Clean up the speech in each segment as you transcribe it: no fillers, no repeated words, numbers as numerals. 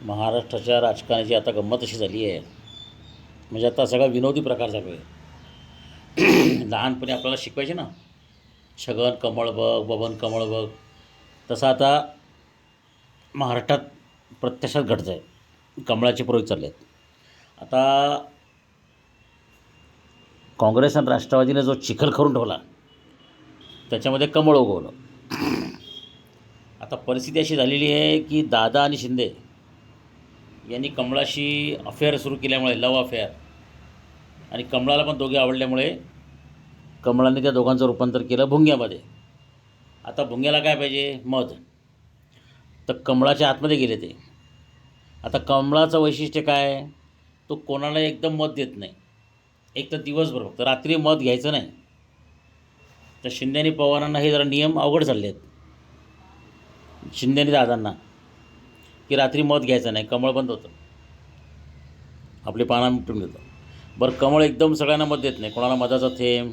महाराष्ट्राच्या राजकारणाची आता गंमत अशी झाली आहे, म्हणजे आता सगळा विनोदी प्रकार चालू आहे. लहानपणी आपल्याला शिकवायचे ना, छगन कमळ बघ, बबन कमळ बघ, तसं आता महाराष्ट्रात प्रत्यक्षात घडतं आहे. कमळाचे प्रयोग चालले आहेत. आता काँग्रेस आणि राष्ट्रवादीने जो चिखल करून ठेवला त्याच्यामध्ये कमळ उगवलं. आता परिस्थिती अशी झालेली आहे की दादा आणि शिंदे यांनी कमळाशी अफेअर सुरू केल्यामुळे, लव अफेअर, आणि कमळाला पण दोघे आवडल्यामुळे कमळाने त्या दोघांचं रूपांतर केलं भुंग्यामध्ये. आता भुंग्याला काय पाहिजे? मध. तर कमळाच्या आतमध्ये गेले ते. आता कमळाचं वैशिष्ट्य काय? तो कोणाला एकदम मत देत नाही, एक तर दिवसभर, फक्त रात्री मध घ्यायचं नाही. तर शिंदे आणि पवारांना हे जरा नियम अवघड चालले आहेत, शिंदे आणि दादांना, की रात्री मध घ्यायचं नाही, कमळ बंद होतं, आपली पानं मिटून घेतं. बरं, कमळ एकदम सगळ्यांना मत देत नाही, कोणाला मधाचा थेंब,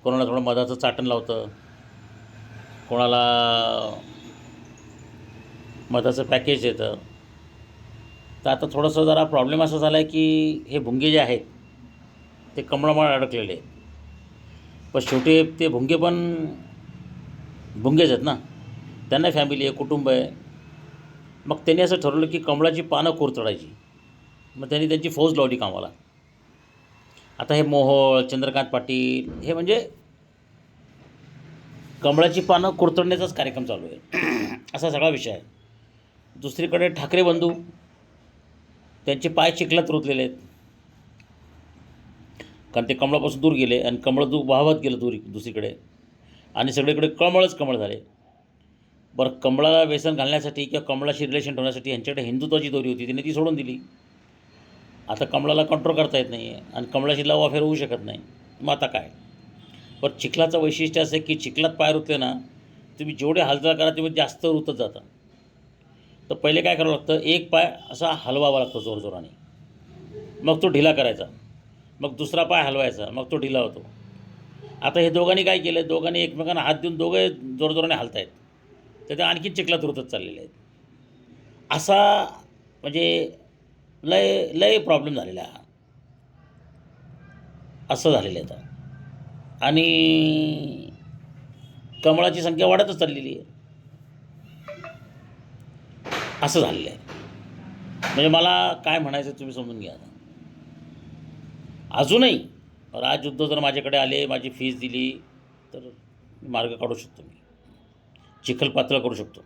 कोणाला थोडं मधाचं चाटण लावतं, कोणाला मधाचं पॅकेज देतं. तर आता थोडंसं जरा प्रॉब्लेम असा झाला आहे की हे भुंगे जे आहेत ते कमळामुळे अडकलेले आहेत. पण शेवटी ते भुंगे पण भुंगेच आहेत ना, त्यांना फॅमिली आहे, कुटुंब आहे. मग त्यांनी असं ठरवलं की कमळाची पानं कुरतडायची. मग त्यांनी त्यांची फौज लावली कामाला. आता हे मोहोळ, चंद्रकांत पाटील, हे म्हणजे कमळाची पानं कुरतडण्याचाच कार्यक्रम चालू आहे. असा सगळा विषय आहे. दुसरीकडे ठाकरे बंधू, त्यांचे पाय चिखलात रुतलेले आहेत, कारण ते कमळापासून दूर गेले आणि कमळ वाहवत गेलं दुसरीकडे, आणि सगळीकडे कमळच कमळ झाले. बरं, कमळाला व्यसन घालण्यासाठी किंवा कमळाशी रिलेशन ठेवण्यासाठी यांच्याकडे हिंदुत्वाची दोरी होती, त्यांनी ती सोडून दिली. आता कमळाला कंट्रोल करता येत नाही आहे आणि कमळाशी लव अफेअर होऊ शकत नाही. मग आता काय? पण चिखलाचं वैशिष्ट्य असं आहे की चिखलात पाय रुतले ना, तुम्ही जेवढे हालचाल करा तेवढे जास्त रुतत जाता. तर पहिले काय करावं लागतं, एक पाय असा हलवावा लागतो जोरजोराने, मग तो ढिला करायचा, मग दुसरा पाय हलवायचा, मग तो ढिला होतो. आता हे दोघांनी काय केलं, दोघांनी एकमेकांना हात देऊन दोघे जोरजोराने हलत आहेत, तर ते आणखी चिखलात रुतत चाललेले आहेत. असा म्हणजे लय लय प्रॉब्लेम झालेला आहे, असं झालेलं आहे आता. आणि कमळाची संख्या वाढतच चाललेली आहे, असं झालेलं आहे. म्हणजे मला काय म्हणायचं तुम्ही समजून घ्या. अजूनही राजयुद्ध जर माझ्याकडे आले, माझी फीस दिली, तर मार्ग काढू शकतो, मी चिखल पातळ करू शकतो.